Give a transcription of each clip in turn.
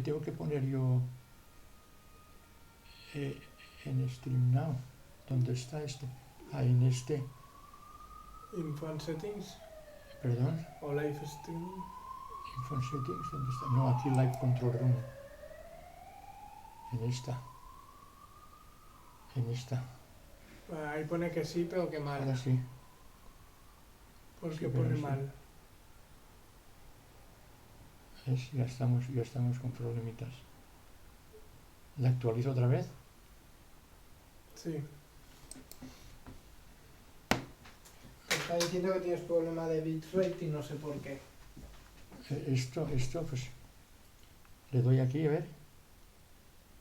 tengo que poner yo en Stream Now. ¿Dónde está este? Ah, en este. Info Settings. Perdón. O Live Streaming. Info Settings, ¿dónde está? No, aquí Live Control Room. En esta. En esta. Ahí pone que sí, pero que mal. Ahora sí. ¿Por Sí, qué pero pone sí. mal? Ya estamos con problemitas. ¿La actualizo otra vez? Sí. Está diciendo que tienes problema de bitrate y no sé por qué. Esto, pues le doy aquí, a ver,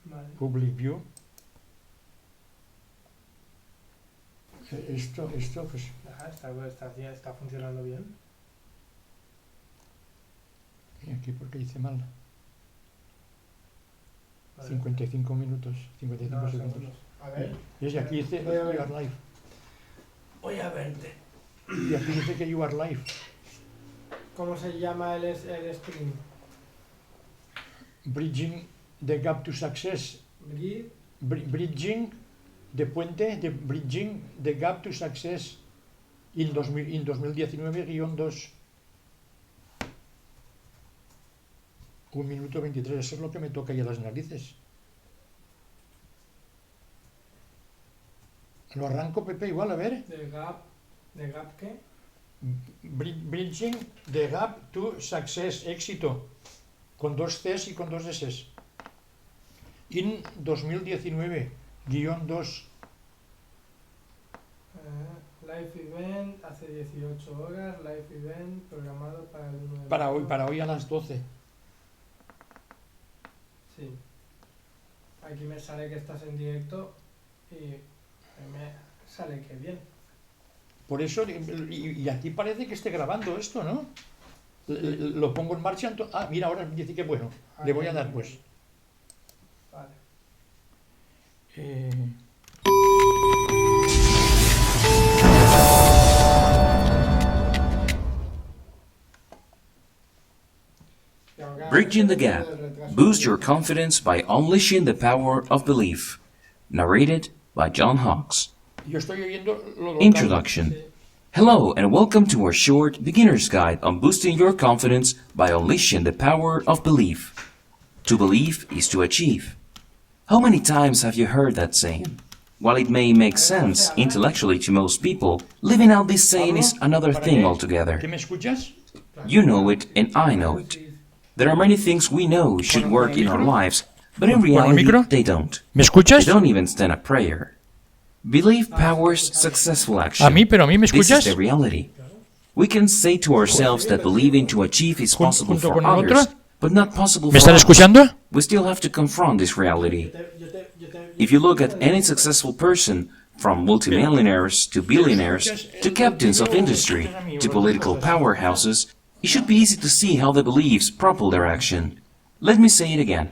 Vale. Public View. Esto, pues Está funcionando bien. y aquí porque hice mal. Vale. 55 minutos, 55 No, segundos. segundos. A ver. Y aquí dice Voy a ver. You are live. Voy a verte. Y aquí dice que You are live. ¿Cómo se llama el stream? Bridging the gap to success. Bridging the puente de Bridging the gap to success in 2019-2. 1 minuto 23, eso es lo que me toca ya las narices. Lo arranco, Pepe, igual, a ver. ¿De gap qué? Bridging the gap to success, éxito, con 2 Cs y con 2 Ss. In 2019-2. Live event hace 18 horas, live event programado para el 1 de Para hoy a las 12. Sí. Aquí me sale que estás en directo y me sale que bien. Por eso, y aquí parece que esté grabando esto, ¿no? Lo pongo en marcha. Mira, ahora dice que bueno. Le voy a dar, pues. Vale. Bridging the Gap. Boost your confidence by unleashing the power of belief. Narrated by John Hawkes. Yo estoy oyendo lo Introduction. Hello and welcome to our short beginner's guide on boosting your confidence by unleashing the power of belief. To believe is to achieve. How many times have you heard that saying? While it may make sense intellectually to most people, living out this saying is another thing altogether. ¿Qué me escuchas? You know it and I know it. There are many things we know should work in our lives, but in reality they don't. ¿Me escuchas? They don't even stand a prayer. Belief powers successful action. Pero a mí me This escuchas. is the reality. We can say to ourselves that believing to achieve is possible junto for con el others, otro. but not possible ¿Me for están us. escuchando? We still have to confront this reality. If you look at any successful person, from multimillionaires to billionaires, to captains of industry, to political powerhouses, it should be easy to see how the beliefs propel their action. Let me say it again.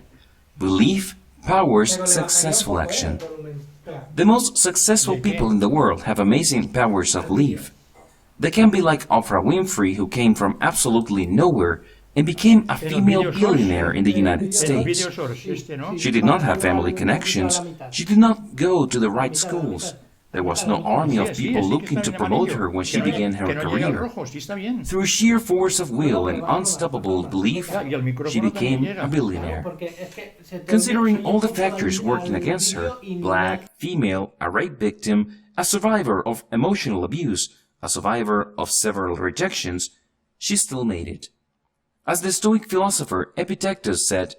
Belief powers successful action. The most successful people in the world have amazing powers of belief. They can be like Oprah Winfrey, who came from absolutely nowhere and became a female billionaire in the United States. She did not have family connections. She did not go to the right schools. There was no army of people looking to promote her when she began her career. Through sheer force of will and unstoppable belief, she became a billionaire. Considering all the factors working against her, black, female, a rape victim, a survivor of emotional abuse, a survivor of several rejections, she still made it. As the Stoic philosopher Epictetus said,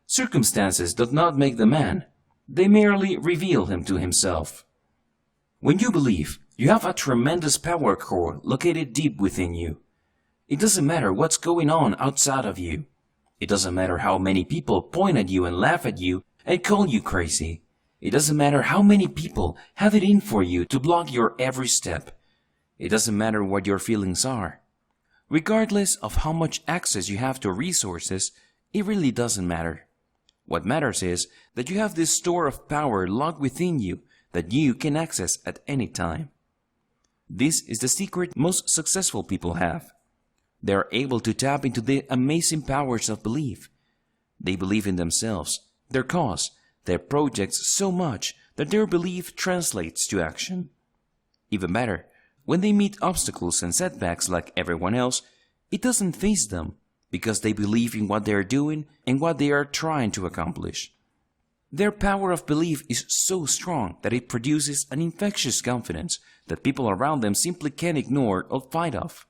circumstances do not make the man, they merely reveal him to himself. When you believe, you have a tremendous power core located deep within you. It doesn't matter what's going on outside of you. It doesn't matter how many people point at you and laugh at you and call you crazy. It doesn't matter how many people have it in for you to block your every step. It doesn't matter what your feelings are. Regardless of how much access you have to resources, it really doesn't matter. What matters is that you have this store of power locked within you that you can access at any time. This is the secret most successful people have. They are able to tap into the amazing powers of belief. They believe in themselves, their cause, their projects so much that their belief translates to action. Even better, when they meet obstacles and setbacks like everyone else, it doesn't faze them because they believe in what they are doing and what they are trying to accomplish. Their power of belief is so strong that it produces an infectious confidence that people around them simply can't ignore or fight off.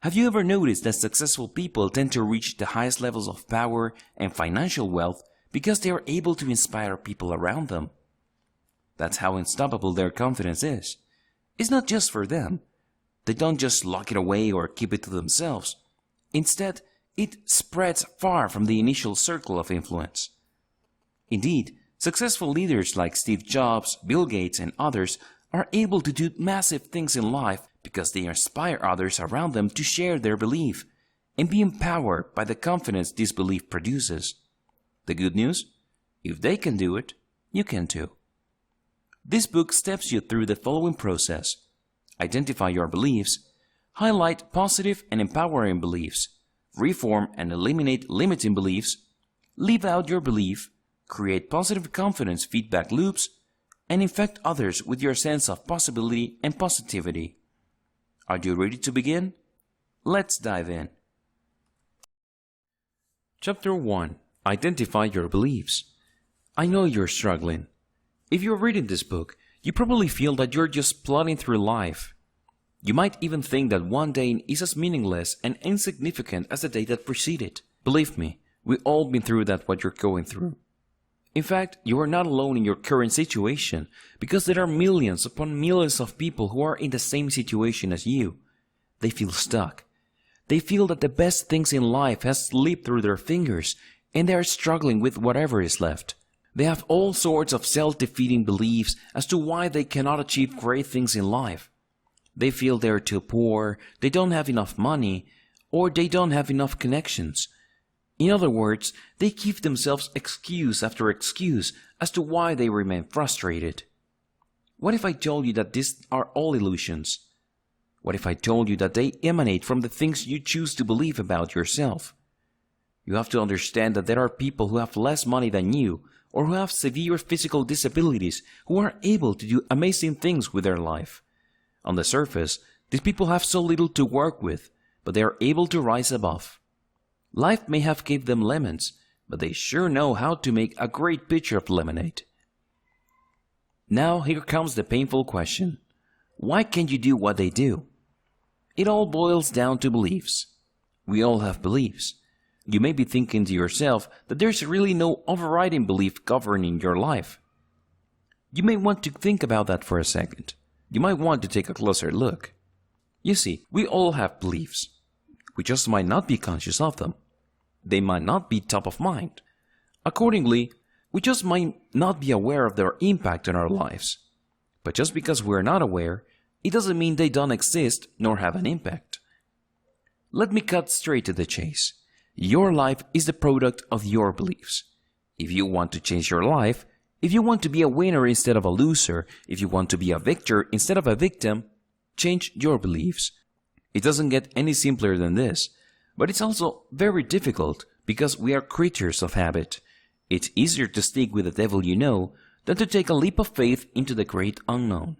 Have you ever noticed that successful people tend to reach the highest levels of power and financial wealth because they are able to inspire people around them? That's how unstoppable their confidence is. It's not just for them. They don't just lock it away or keep it to themselves. Instead, it spreads far from the initial circle of influence. Indeed, successful leaders like Steve Jobs, Bill Gates, and others are able to do massive things in life because they inspire others around them to share their belief and be empowered by the confidence this belief produces. The good news? If they can do it, you can too. This book steps you through the following process. Identify your beliefs, highlight positive and empowering beliefs, reform and eliminate limiting beliefs, live out your belief, create positive confidence feedback loops, and infect others with your sense of possibility and positivity. Are you ready to begin? Let's dive in. Chapter 1. Identify your beliefs. I know you're struggling. If you're reading this book, you probably feel that you're just plodding through life. You might even think that one day is as meaningless and insignificant as the day that preceded. Believe me, we've all been through what you're going through. In fact, you are not alone in your current situation because there are millions upon millions of people who are in the same situation as you. They feel stuck. They feel that the best things in life has slipped through their fingers and they are struggling with whatever is left. They have all sorts of self-defeating beliefs as to why they cannot achieve great things in life. They feel they're too poor, they don't have enough money, or they don't have enough connections. In other words, they give themselves excuse after excuse as to why they remain frustrated. What if I told you that these are all illusions? What if I told you that they emanate from the things you choose to believe about yourself? You have to understand that there are people who have less money than you, or who have severe physical disabilities, who are able to do amazing things with their life. On the surface, these people have so little to work with, but they are able to rise above. Life may have given them lemons, but they sure know how to make a great pitcher of lemonade. Now here comes the painful question. Why can't you do what they do? It all boils down to beliefs. We all have beliefs. You may be thinking to yourself that there's really no overriding belief governing your life. You may want to think about that for a second. You might want to take a closer look. You see, we all have beliefs. We just might not be conscious of them. They might not be top of mind. Accordingly, we just might not be aware of their impact on our lives. But just because we're not aware, it doesn't mean they don't exist nor have an impact. Let me cut straight to the chase. Your life is the product of your beliefs. If you want to change your life, if you want to be a winner instead of a loser, if you want to be a victor instead of a victim, change your beliefs. It doesn't get any simpler than this, but it's also very difficult because we are creatures of habit. It's easier to stick with the devil you know than to take a leap of faith into the great unknown.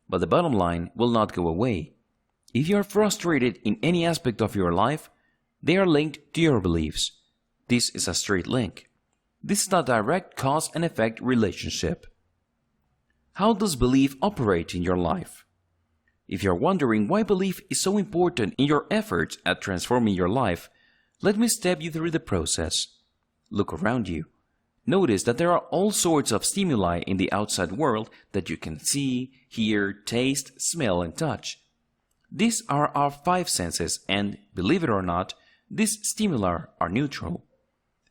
But the bottom line will not go away. If you are frustrated in any aspect of your life, they are linked to your beliefs. This is a straight link. This is a direct cause and effect relationship. How does belief operate in your life? If you're wondering why belief is so important in your efforts at transforming your life, let me step you through the process. Look around you. Notice that there are all sorts of stimuli in the outside world that you can see, hear, taste, smell, and touch. These are our five senses and, believe it or not, these stimuli are neutral.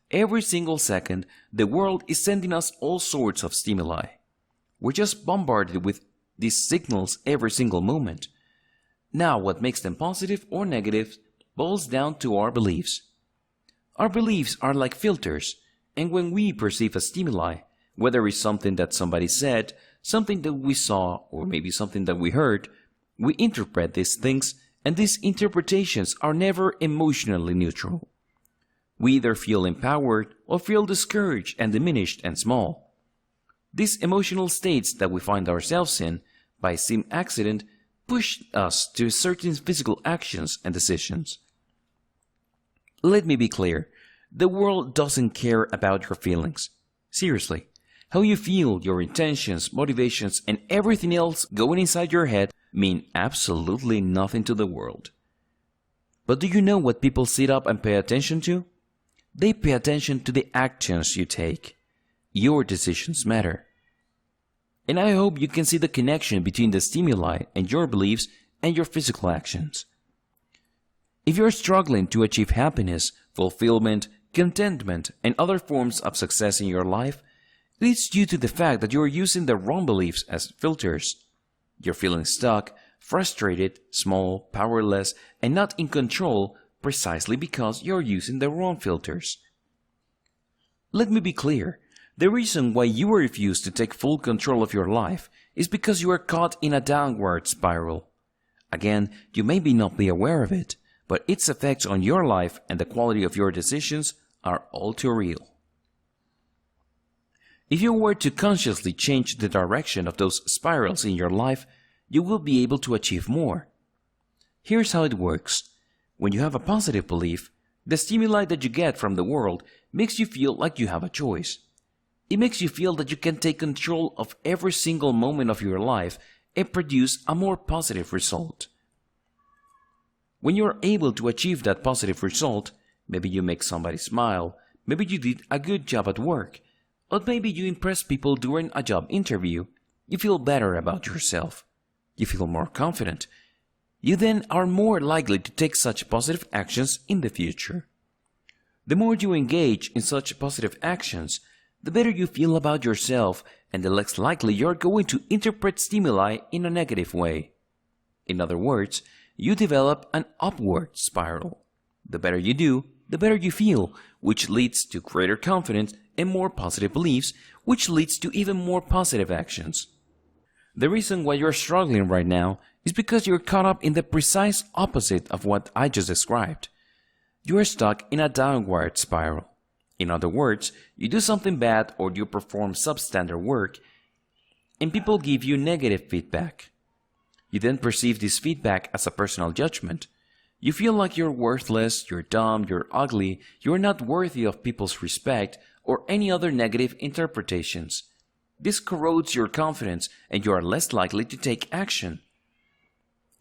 Every single second, the world is sending us all sorts of stimuli. We're just bombarded with these signals every single moment. Now, what makes them positive or negative boils down to our beliefs. Our beliefs are like filters, and when we perceive a stimuli, whether it's something that somebody said, something that we saw, or maybe something that we heard, we interpret these things, and these interpretations are never emotionally neutral. We either feel empowered or feel discouraged and diminished and small. These emotional states that we find ourselves in, by some accident, push us to certain physical actions and decisions. Let me be clear, the world doesn't care about your feelings. Seriously, how you feel, your intentions, motivations, and everything else going inside your head mean absolutely nothing to the world. But do you know what people sit up and pay attention to? They pay attention to the actions you take. Your decisions matter. And I hope you can see the connection between the stimuli and your beliefs and your physical actions. If you're struggling to achieve happiness, fulfillment, contentment, and other forms of success in your life, it's due to the fact that you're using the wrong beliefs as filters. You're feeling stuck, frustrated, small, powerless, and not in control precisely because you're using the wrong filters. Let me be clear. The reason why you refuse to take full control of your life is because you are caught in a downward spiral. Again, you may not be aware of it, but its effects on your life and the quality of your decisions are all too real. If you were to consciously change the direction of those spirals in your life, you will be able to achieve more. Here's how it works. When you have a positive belief, the stimuli that you get from the world makes you feel like you have a choice. It makes you feel that you can take control of every single moment of your life and produce a more positive result. When you are able to achieve that positive result, maybe you make somebody smile, maybe you did a good job at work, or maybe you impress people during a job interview, you feel better about yourself. You feel more confident. You then are more likely to take such positive actions in the future. The more you engage in such positive actions, the better you feel about yourself and the less likely you're going to interpret stimuli in a negative way. In other words, you develop an upward spiral. The better you do, the better you feel, which leads to greater confidence and more positive beliefs, which leads to even more positive actions. The reason why you're struggling right now is because you're caught up in the precise opposite of what I just described. You are stuck in a downward spiral. In other words, you do something bad or you perform substandard work, and people give you negative feedback. You then perceive this feedback as a personal judgment. You feel like you're worthless, you're dumb, you're ugly, you're not worthy of people's respect, or any other negative interpretations. This corrodes your confidence and you are less likely to take action.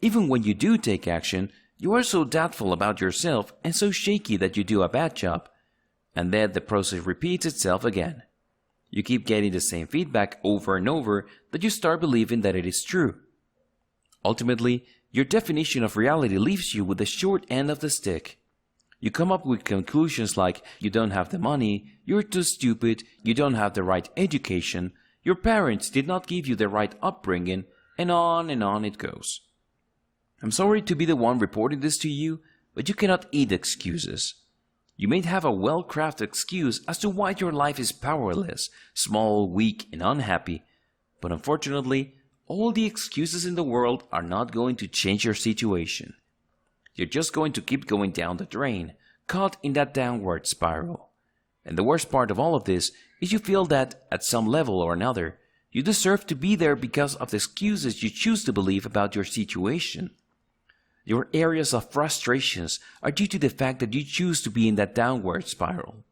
Even when you do take action, you are so doubtful about yourself and so shaky that you do a bad job. And then the process repeats itself again. You keep getting the same feedback over and over that you start believing that it is true. Ultimately, your definition of reality leaves you with the short end of the stick. You come up with conclusions like you don't have the money, you're too stupid, you don't have the right education, your parents did not give you the right upbringing, and on it goes. I'm sorry to be the one reporting this to you, but you cannot eat excuses. You may have a well-crafted excuse as to why your life is powerless, small, weak, and unhappy, but unfortunately, all the excuses in the world are not going to change your situation. You're just going to keep going down the drain, caught in that downward spiral. And the worst part of all of this is you feel that, at some level or another, you deserve to be there because of the excuses you choose to believe about your situation. Your areas of frustrations are due to the fact that you choose to be in that downward spiral.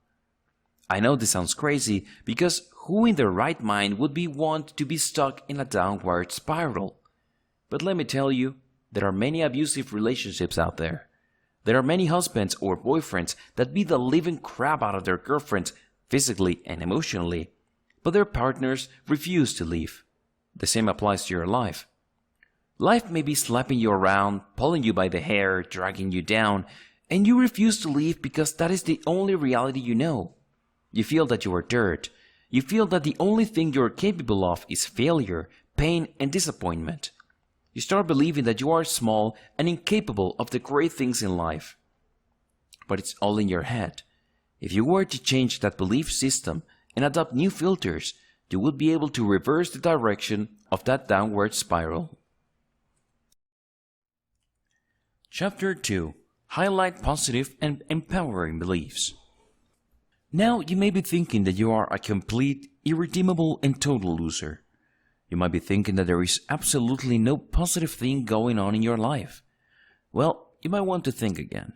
I know this sounds crazy because who in their right mind would want to be stuck in a downward spiral? But let me tell you, there are many abusive relationships out there. There are many husbands or boyfriends that beat the living crap out of their girlfriends physically and emotionally, but their partners refuse to leave. The same applies to your life. Life may be slapping you around, pulling you by the hair, dragging you down, and you refuse to leave because that is the only reality you know. You feel that you are dirt. You feel that the only thing you are capable of is failure, pain, and disappointment. You start believing that you are small and incapable of the great things in life. But it's all in your head. If you were to change that belief system and adopt new filters, you would be able to reverse the direction of that downward spiral. Chapter 2. Highlight positive and empowering beliefs. Now you may be thinking that you are a complete, irredeemable and total loser. You might be thinking that there is absolutely no positive thing going on in your life. Well, you might want to think again.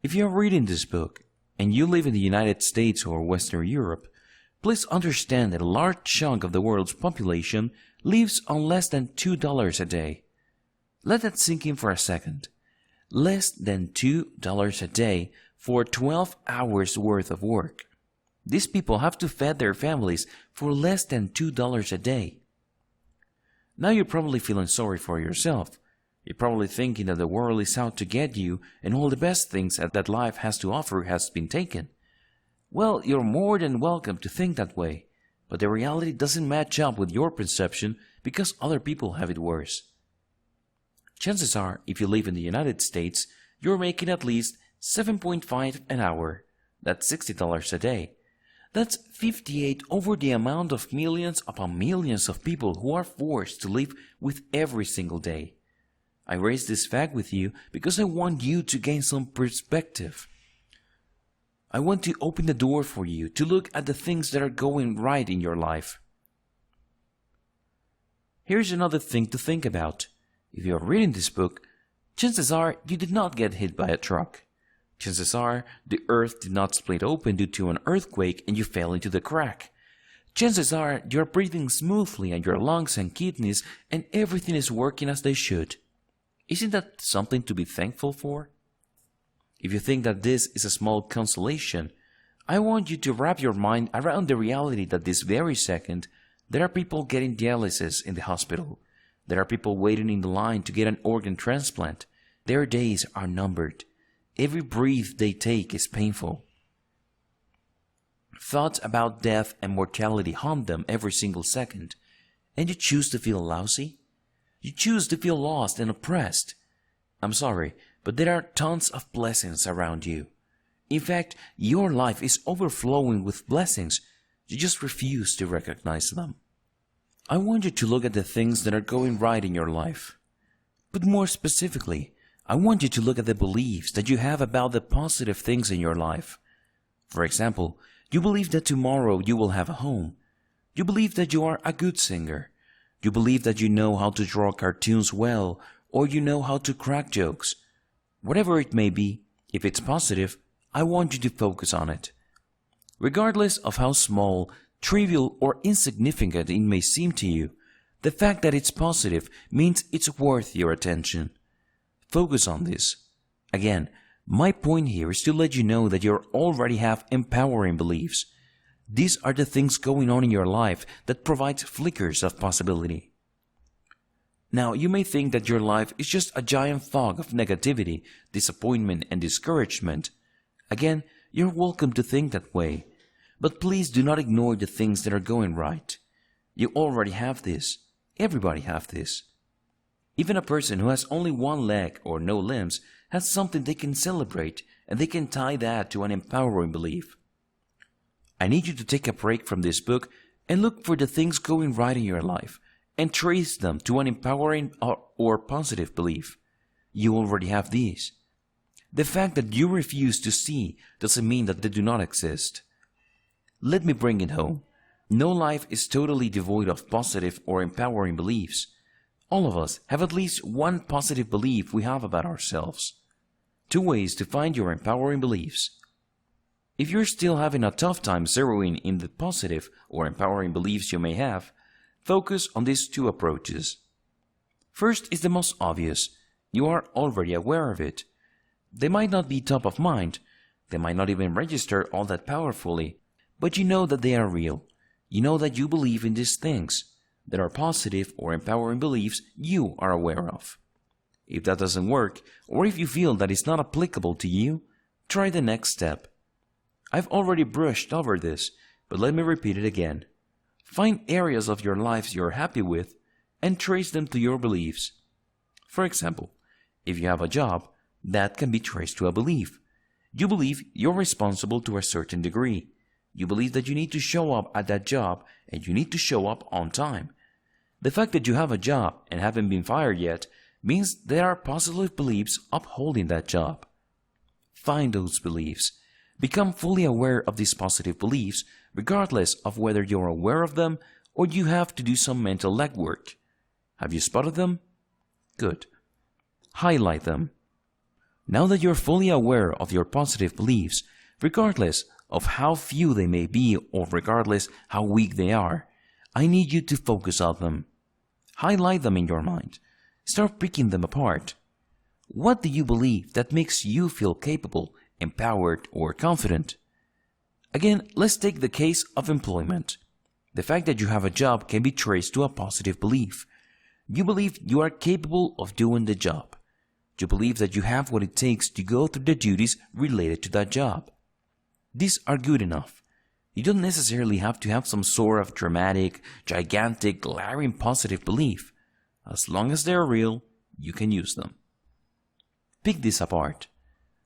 If you are reading this book and you live in the United States or Western Europe, please understand that a large chunk of the world's population lives on less than $2 a day. Let that sink in for a second. Less than $2 a day for 12 hours worth of work. These people have to feed their families for less than $2 a day. Now you're probably feeling sorry for yourself. You're probably thinking that the world is out to get you and all the best things that life has to offer has been taken. Well, you're more than welcome to think that way, but the reality doesn't match up with your perception because other people have it worse. Chances are, if you live in the United States, you're making at least $7.5 an hour. That's $60 a day. That's 58 over the amount of millions upon millions of people who are forced to live with every single day. I raise this fact with you because I want you to gain some perspective. I want to open the door for you to look at the things that are going right in your life. Here's another thing to think about. If you are reading this book, chances are you did not get hit by a truck. Chances are the earth did not split open due to an earthquake and you fell into the crack. Chances are you're breathing smoothly and your lungs and kidneys and everything is working as they should. Isn't that something to be thankful for? If you think that this is a small consolation, I want you to wrap your mind around the reality that this very second, there are people getting dialysis in the hospital. There are people waiting in the line to get an organ transplant. Their days are numbered. Every breath they take is painful. Thoughts about death and mortality haunt them every single second. And you choose to feel lousy? You choose to feel lost and oppressed. I'm sorry, but there are tons of blessings around you. In fact, your life is overflowing with blessings. You just refuse to recognize them. I want you to look at the things that are going right in your life. But more specifically, I want you to look at the beliefs that you have about the positive things in your life. For example, you believe that tomorrow you will have a home. You believe that you are a good singer. You believe that you know how to draw cartoons well, or you know how to crack jokes. Whatever it may be, if it's positive, I want you to focus on it. Regardless of how small, trivial, or insignificant it may seem to you, the fact that it's positive means it's worth your attention. Focus on this. Again, my point here is to let you know that you already have empowering beliefs. These are the things going on in your life that provide flickers of possibility. Now, you may think that your life is just a giant fog of negativity, disappointment, and discouragement. Again, you're welcome to think that way. But please do not ignore the things that are going right. You already have this. Everybody has this. Even a person who has only one leg or no limbs has something they can celebrate, and they can tie that to an empowering belief. I need you to take a break from this book and look for the things going right in your life and trace them to an empowering or positive belief. You already have these. The fact that you refuse to see doesn't mean that they do not exist. Let me bring it home. No life is totally devoid of positive or empowering beliefs. All of us have at least one positive belief we have about ourselves. 2 ways to find your empowering beliefs. If you're still having a tough time zeroing in the positive or empowering beliefs you may have, focus on these 2 approaches. First is the most obvious. You are already aware of it. They might not be top of mind. They might not even register all that powerfully, but you know that they are real. You know that you believe in these things. That are positive or empowering beliefs you are aware of. If that doesn't work, or if you feel that it's not applicable to you, try the next step. I've already brushed over this, but let me repeat it again. Find areas of your life you're happy with and trace them to your beliefs. For example, if you have a job, that can be traced to a belief. You believe you're responsible to a certain degree. You believe that you need to show up at that job and you need to show up on time. The fact that you have a job and haven't been fired yet means there are positive beliefs upholding that job. Find those beliefs. Become fully aware of these positive beliefs, regardless of whether you're aware of them or you have to do some mental legwork. Have you spotted them? Good. Highlight them. Now that you're fully aware of your positive beliefs, regardless of how few they may be or regardless how weak they are, I need you to focus on them. Highlight them in your mind. Start picking them apart. What do you believe that makes you feel capable, empowered, or confident? Again, let's take the case of employment. The fact that you have a job can be traced to a positive belief. You believe you are capable of doing the job. You believe that you have what it takes to go through the duties related to that job. These are good enough. You don't necessarily have to have some sort of dramatic, gigantic, glaring positive belief. As long as they are real, you can use them. Pick this apart.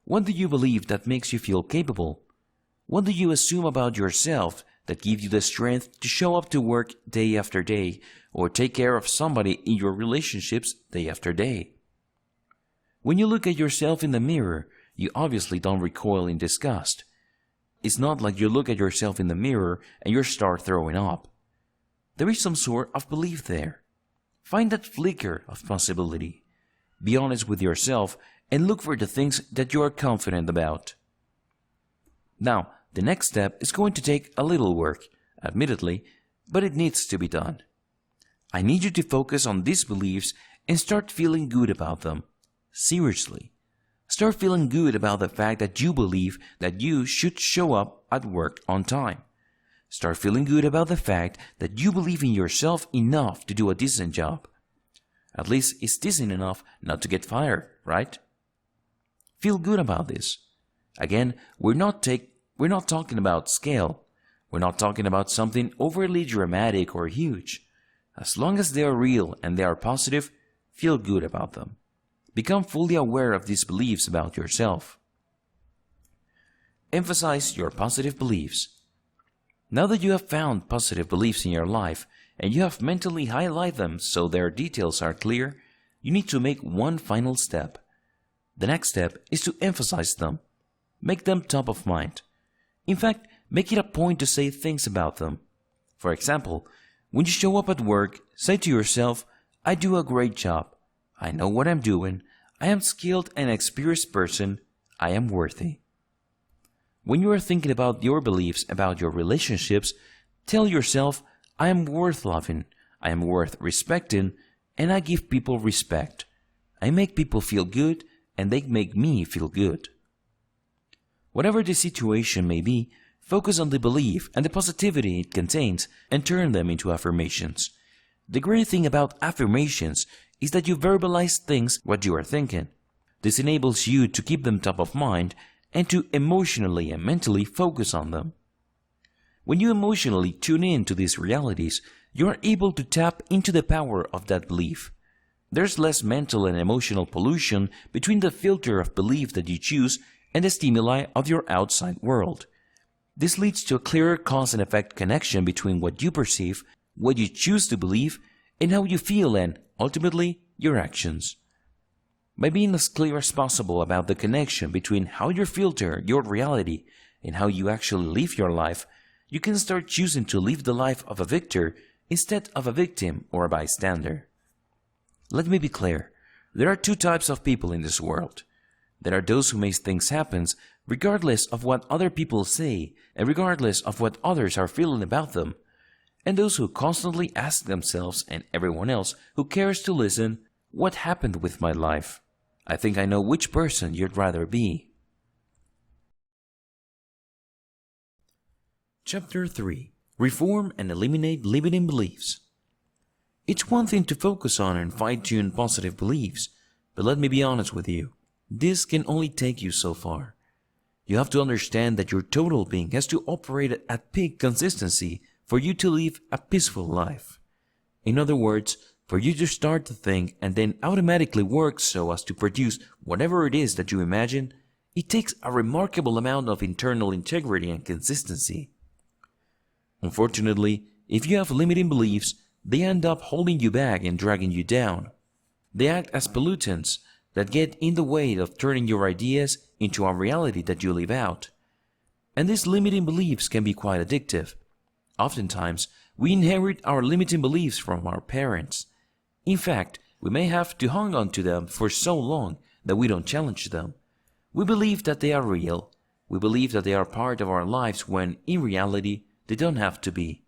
What do you believe that makes you feel capable? What do you assume about yourself that gives you the strength to show up to work day after day or take care of somebody in your relationships day after day? When you look at yourself in the mirror, you obviously don't recoil in disgust. It's not like you look at yourself in the mirror and you start throwing up. There is some sort of belief there. Find that flicker of possibility. Be honest with yourself and look for the things that you are confident about. Now, the next step is going to take a little work, admittedly, but it needs to be done. I need you to focus on these beliefs and start feeling good about them. Seriously. Start feeling good about the fact that you believe that you should show up at work on time. Start feeling good about the fact that you believe in yourself enough to do a decent job. At least it's decent enough not to get fired, right? Feel good about this. Again, we're not talking about scale. We're not talking about something overly dramatic or huge. As long as they are real and they are positive, feel good about them. Become fully aware of these beliefs about yourself. Emphasize your positive beliefs. Now that you have found positive beliefs in your life and you have mentally highlighted them so their details are clear, you need to make one final step. The next step is to emphasize them. Make them top of mind. In fact, make it a point to say things about them. For example, when you show up at work, say to yourself, I do a great job. I know what I'm doing. I am skilled and experienced person. I am worthy. When you are thinking about your beliefs about your relationships, tell yourself, I am worth loving. I am worth respecting, and I give people respect. I make people feel good, and they make me feel good. Whatever the situation may be, focus on the belief and the positivity it contains and turn them into affirmations. The great thing about affirmations is that you verbalize things what you are thinking. This enables you to keep them top of mind and to emotionally and mentally focus on them. When you emotionally tune in to these realities, you are able to tap into the power of that belief. There's less mental and emotional pollution between the filter of belief that you choose and the stimuli of your outside world. This leads to a clearer cause and effect connection between what you perceive, what you choose to believe, and how you feel and, ultimately, your actions. By being as clear as possible about the connection between how you filter your reality and how you actually live your life, you can start choosing to live the life of a victor instead of a victim or a bystander. Let me be clear. There are two types of people in this world. There are those who make things happen regardless of what other people say and regardless of what others are feeling about them, and those who constantly ask themselves and everyone else who cares to listen, what happened with my life? I think I know which person you'd rather be. Chapter 3. Reform and Eliminate Limiting Beliefs. It's one thing to focus on and fine-tune positive beliefs, but let me be honest with you. This can only take you so far. You have to understand that your total being has to operate at peak consistency for you to live a peaceful life. In other words, for you to start to think and then automatically work so as to produce whatever it is that you imagine, it takes a remarkable amount of internal integrity and consistency. Unfortunately, if you have limiting beliefs, they end up holding you back and dragging you down. They act as pollutants that get in the way of turning your ideas into a reality that you live out. And these limiting beliefs can be quite addictive. Oftentimes, we inherit our limiting beliefs from our parents. In fact, we may have to hang on to them for so long that we don't challenge them. We believe that they are real. We believe that they are part of our lives when, in reality, they don't have to be.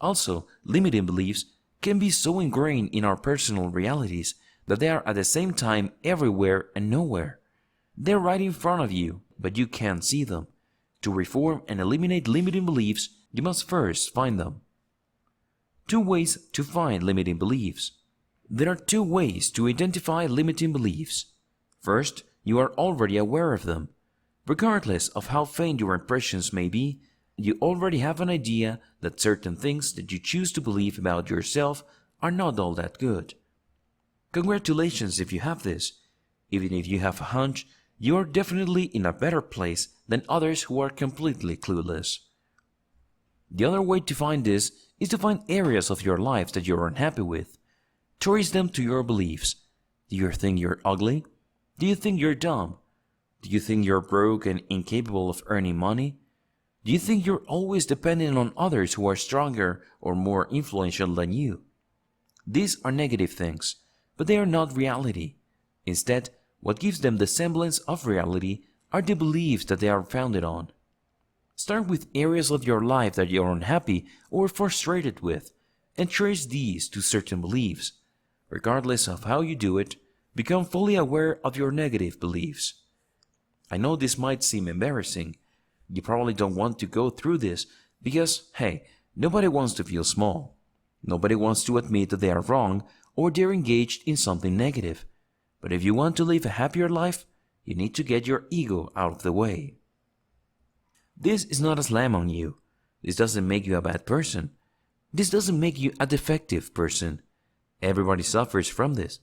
Also, limiting beliefs can be so ingrained in our personal realities that they are at the same time everywhere and nowhere. They're right in front of you, but you can't see them. To reform and eliminate limiting beliefs, you must first find them. 2 ways to find limiting beliefs. There are 2 ways to identify limiting beliefs. First, you are already aware of them. Regardless of how faint your impressions may be, you already have an idea that certain things that you choose to believe about yourself are not all that good. Congratulations if you have this. Even if you have a hunch, you are definitely in a better place than others who are completely clueless. The other way to find this is to find areas of your life that you're unhappy with. Trace them to your beliefs. Do you think you're ugly? Do you think you're dumb? Do you think you're broke and incapable of earning money? Do you think you're always dependent on others who are stronger or more influential than you? These are negative things, but they are not reality. Instead, what gives them the semblance of reality are the beliefs that they are founded on. Start with areas of your life that you're unhappy or frustrated with, and trace these to certain beliefs. Regardless of how you do it, become fully aware of your negative beliefs. I know this might seem embarrassing. You probably don't want to go through this because, hey, nobody wants to feel small. Nobody wants to admit that they are wrong or they're engaged in something negative. But if you want to live a happier life, you need to get your ego out of the way. This is not a slam on you. This doesn't make you a bad person. This doesn't make you a defective person. Everybody suffers from this.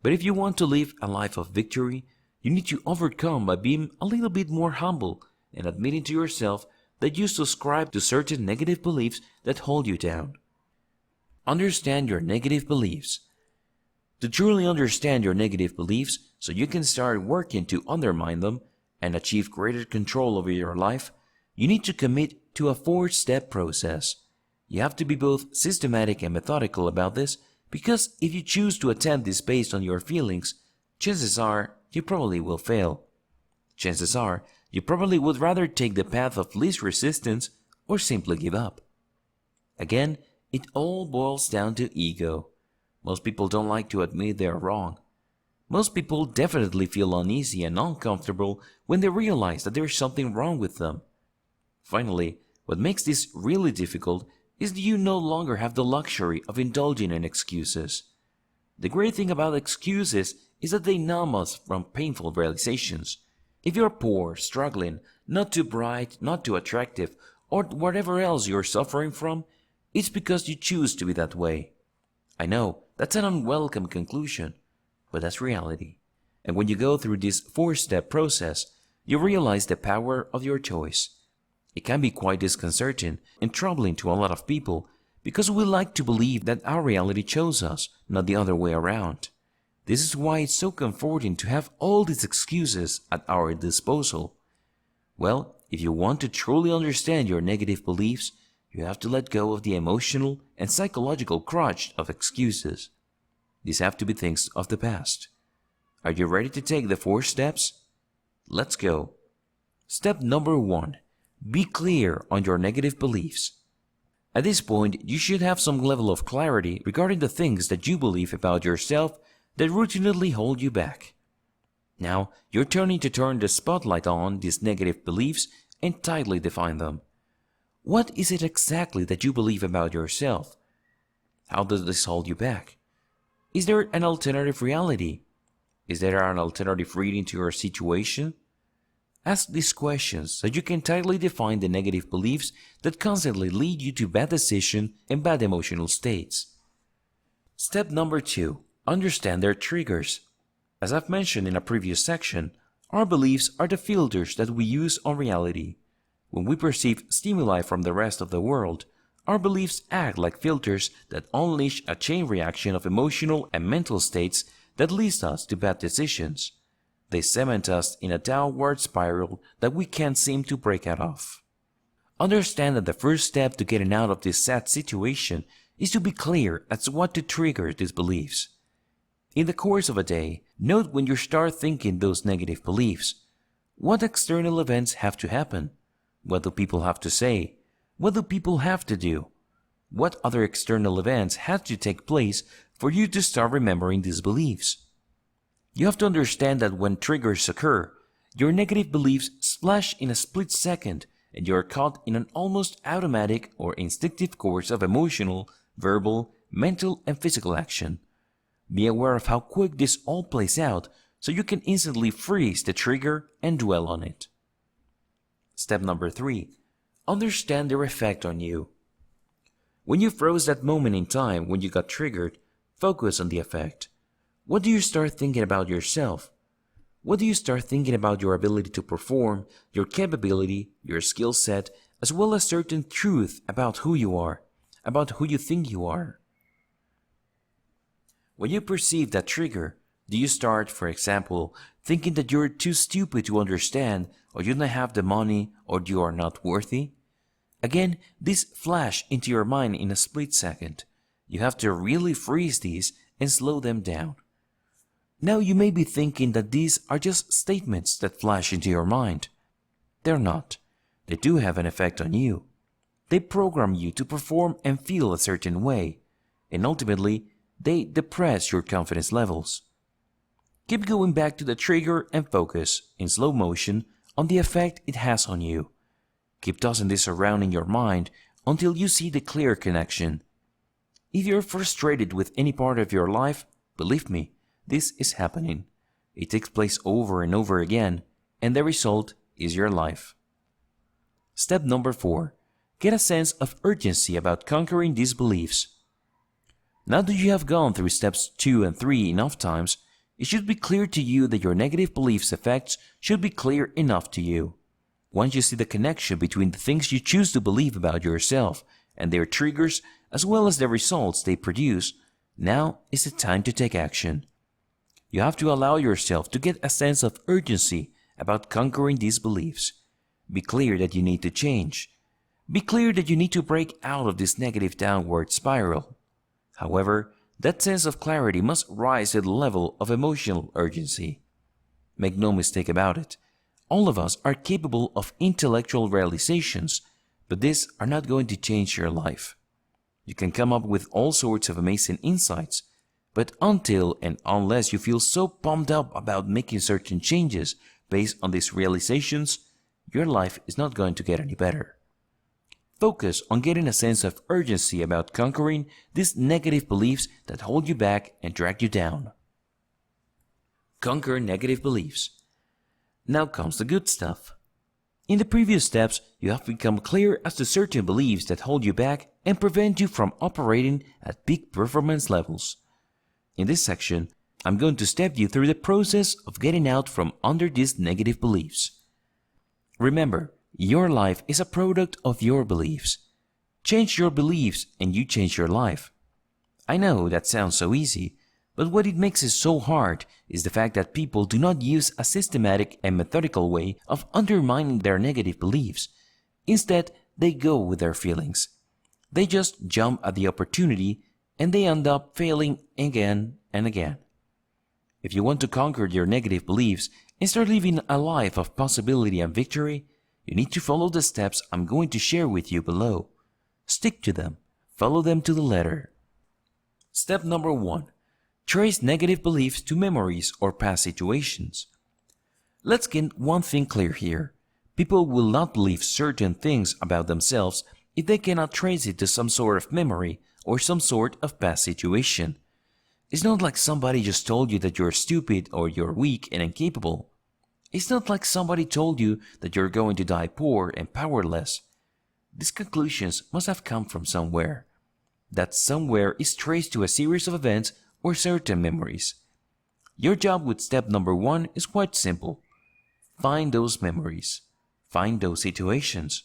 But if you want to live a life of victory, you need to overcome by being a little bit more humble and admitting to yourself that you subscribe to certain negative beliefs that hold you down. Understand your negative beliefs. To truly understand your negative beliefs so you can start working to undermine them and achieve greater control over your life, you need to commit to a 4-step process. You have to be both systematic and methodical about this because if you choose to attempt this based on your feelings, chances are you probably will fail. Chances are you probably would rather take the path of least resistance or simply give up. Again, it all boils down to ego. Most people don't like to admit they're wrong. Most people definitely feel uneasy and uncomfortable when they realize that there's something wrong with them. Finally, what makes this really difficult is that you no longer have the luxury of indulging in excuses. The great thing about excuses is that they numb us from painful realizations. If you're poor, struggling, not too bright, not too attractive, or whatever else you're suffering from, it's because you choose to be that way. I know, that's an unwelcome conclusion, but that's reality. And when you go through this 4-step process, you realize the power of your choice. It can be quite disconcerting and troubling to a lot of people because we like to believe that our reality chose us, not the other way around. This is why it's so comforting to have all these excuses at our disposal. Well, if you want to truly understand your negative beliefs, you have to let go of the emotional and psychological crutch of excuses. These have to be things of the past. Are you ready to take the 4 steps? Let's go. Step number 1. Be clear on your negative beliefs. At this point, you should have some level of clarity regarding the things that you believe about yourself that routinely hold you back. Now, you're turning to turn the spotlight on these negative beliefs and tightly define them. What is it exactly that you believe about yourself? How does this hold you back? Is there an alternative reality? Is there an alternative reading to your situation? Ask these questions so you can tightly define the negative beliefs that constantly lead you to bad decisions and bad emotional states. Step number 2. Understand their triggers. As I've mentioned in a previous section, our beliefs are the filters that we use on reality. When we perceive stimuli from the rest of the world, our beliefs act like filters that unleash a chain reaction of emotional and mental states that leads us to bad decisions. They cement us in a downward spiral that we can't seem to break out of. Understand that the first step to getting out of this sad situation is to be clear as to what to trigger these beliefs. In the course of a day, note when you start thinking those negative beliefs. What external events have to happen? What do people have to say? What do people have to do? What other external events have to take place for you to start remembering these beliefs? You have to understand that when triggers occur, your negative beliefs splash in a split second and you are caught in an almost automatic or instinctive course of emotional, verbal, mental, and physical action. Be aware of how quick this all plays out so you can instantly freeze the trigger and dwell on it. Step number 3. Understand their effect on you. When you froze that moment in time when you got triggered, focus on the effect. What do you start thinking about yourself? What do you start thinking about your ability to perform, your capability, your skill set, as well as certain truth about who you are, about who you think you are? When you perceive that trigger, do you start, for example, thinking that you're too stupid to understand, or you don't have the money, or you are not worthy? Again, these flash into your mind in a split second. You have to really freeze these and slow them down. Now you may be thinking that these are just statements that flash into your mind. They're not. They do have an effect on you. They program you to perform and feel a certain way, and ultimately, they depress your confidence levels. Keep going back to the trigger and focus, in slow motion, on the effect it has on you. Keep tossing this around in your mind until you see the clear connection. If you're frustrated with any part of your life, believe me, this is happening. It takes place over and over again, and the result is your life. Step number 4. Get a sense of urgency about conquering these beliefs. Now that you have gone through steps 2 and 3 enough times, it should be clear to you that your negative beliefs' effects should be clear enough to you. Once you see the connection between the things you choose to believe about yourself and their triggers, as well as the results they produce, now is the time to take action. You have to allow yourself to get a sense of urgency about conquering these beliefs. Be clear that you need to change. Be clear that you need to break out of this negative downward spiral. However, that sense of clarity must rise to the level of emotional urgency. Make no mistake about it. All of us are capable of intellectual realizations, but these are not going to change your life. You can come up with all sorts of amazing insights, but until and unless you feel so pumped up about making certain changes based on these realizations, your life is not going to get any better. Focus on getting a sense of urgency about conquering these negative beliefs that hold you back and drag you down. Conquer negative beliefs. Now comes the good stuff. In the previous steps, you have become clear as to certain beliefs that hold you back and prevent you from operating at peak performance levels. In this section, I'm going to step you through the process of getting out from under these negative beliefs. Remember, your life is a product of your beliefs. Change your beliefs and you change your life. I know that sounds so easy, but what it makes it so hard is the fact that people do not use a systematic and methodical way of undermining their negative beliefs. Instead, they go with their feelings. They just jump at the opportunity and they end up failing again and again. If you want to conquer your negative beliefs and start living a life of possibility and victory, you need to follow the steps I'm going to share with you below. Stick to them. Follow them to the letter. Step number 1. Trace negative beliefs to memories or past situations. Let's get one thing clear here. People will not believe certain things about themselves if they cannot trace it to some sort of memory or some sort of past situation. It's not like somebody just told you that you're stupid or you're weak and incapable. It's not like somebody told you that you're going to die poor and powerless. These conclusions must have come from somewhere. That somewhere is traced to a series of events or certain memories. Your job with step number 1 is quite simple. Find those memories. Find those situations.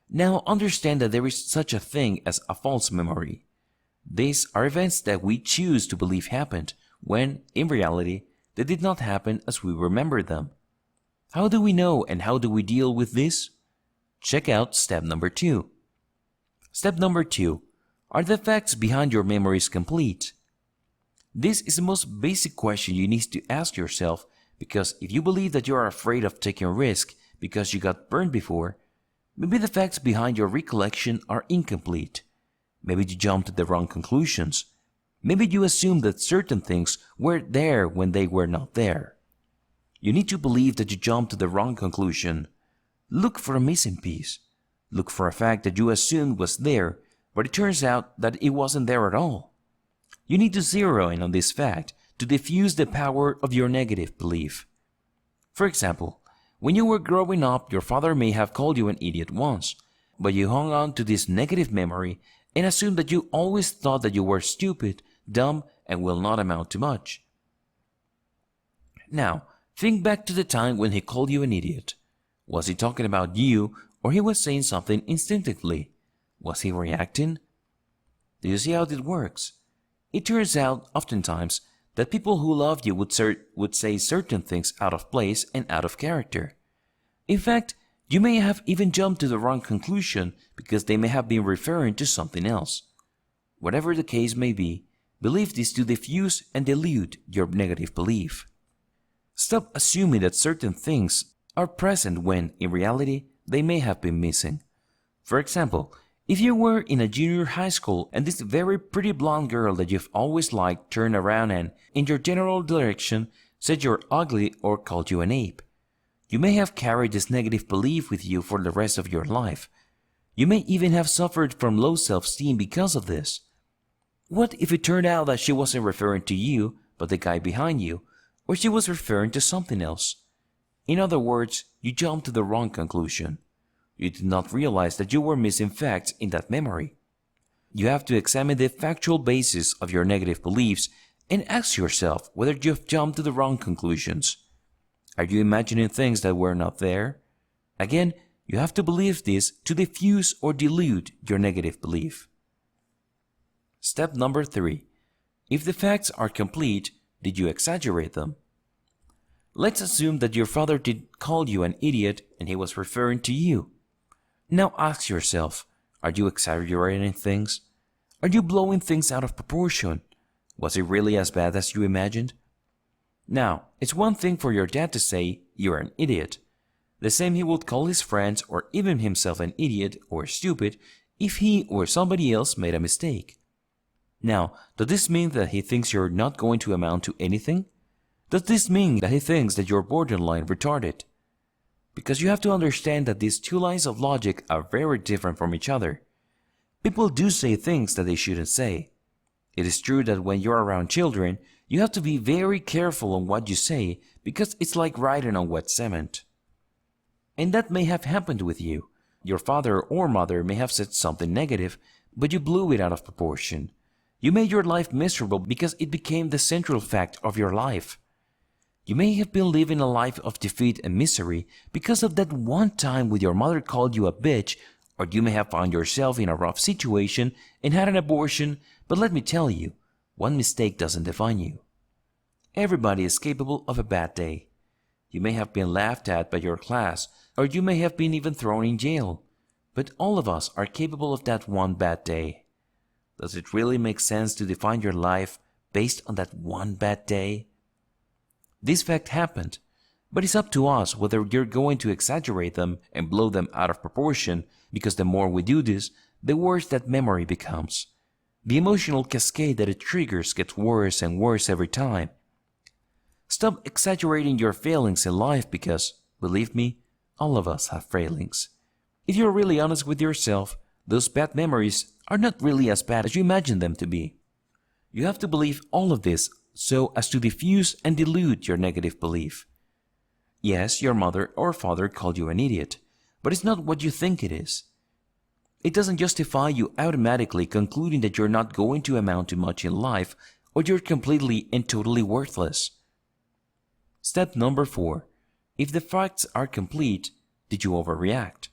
Now understand that there is such a thing as a false memory. These are events that we choose to believe happened when, in reality, they did not happen as we remember them. How do we know and how do we deal with this? Check out step number 2. Step number 2. Are the facts behind your memories complete? This is the most basic question you need to ask yourself, because if you believe that you are afraid of taking a risk because you got burned before, maybe the facts behind your recollection are incomplete. Maybe you jumped to the wrong conclusions. Maybe you assumed that certain things were there when they were not there. You need to believe that you jumped to the wrong conclusion. Look for a missing piece. Look for a fact that you assumed was there, but it turns out that it wasn't there at all. You need to zero in on this fact to diffuse the power of your negative belief. For example, when you were growing up, your father may have called you an idiot once, but you hung on to this negative memory and assumed that you always thought that you were stupid, dumb, and will not amount to much. Now, think back to the time when he called you an idiot. Was he talking about you, or he was saying something instinctively? Was he reacting? Do you see how it works? It turns out, oftentimes, that people who loved you would say certain things out of place and out of character. In fact, you may have even jumped to the wrong conclusion because they may have been referring to something else. Whatever the case may be, believe this to diffuse and dilute your negative belief. Stop assuming that certain things are present when, in reality, they may have been missing. For example, if you were in a junior high school and this very pretty blonde girl that you've always liked turned around and, in your general direction, said you're ugly or called you an ape, you may have carried this negative belief with you for the rest of your life. You may even have suffered from low self-esteem because of this. What if it turned out that she wasn't referring to you, but the guy behind you, or she was referring to something else? In other words, you jumped to the wrong conclusion. You did not realize that you were missing facts in that memory. You have to examine the factual basis of your negative beliefs and ask yourself whether you've jumped to the wrong conclusions. Are you imagining things that were not there? Again, you have to believe this to diffuse or dilute your negative belief. Step number 3. If the facts are complete, did you exaggerate them? Let's assume that your father did call you an idiot and he was referring to you. Now ask yourself, are you exaggerating things? Are you blowing things out of proportion? Was it really as bad as you imagined? Now, it's one thing for your dad to say, you're an idiot. The same he would call his friends or even himself an idiot or stupid if he or somebody else made a mistake. Now, does this mean that he thinks you're not going to amount to anything? Does this mean that he thinks that you're borderline retarded? Because you have to understand that these two lines of logic are very different from each other. People do say things that they shouldn't say. It is true that when you're around children, you have to be very careful on what you say because it's like riding on wet cement. And that may have happened with you. Your father or mother may have said something negative, but you blew it out of proportion. You made your life miserable because it became the central fact of your life. You may have been living a life of defeat and misery because of that one time when your mother called you a bitch, or you may have found yourself in a rough situation and had an abortion, but let me tell you, one mistake doesn't define you. Everybody is capable of a bad day. You may have been laughed at by your class, or you may have been even thrown in jail, but all of us are capable of that one bad day. Does it really make sense to define your life based on that one bad day? This fact happened, but it's up to us whether you're going to exaggerate them and blow them out of proportion, because the more we do this, the worse that memory becomes. The emotional cascade that it triggers gets worse and worse every time. Stop exaggerating your failings in life because, believe me, all of us have failings. If you're really honest with yourself, those bad memories are not really as bad as you imagine them to be. You have to believe all of this so as to diffuse and dilute your negative belief. Yes, your mother or father called you an idiot, but it's not what you think it is. It doesn't justify you automatically concluding that you're not going to amount to much in life or you're completely and totally worthless. Step number 4. If the facts are complete, did you overreact?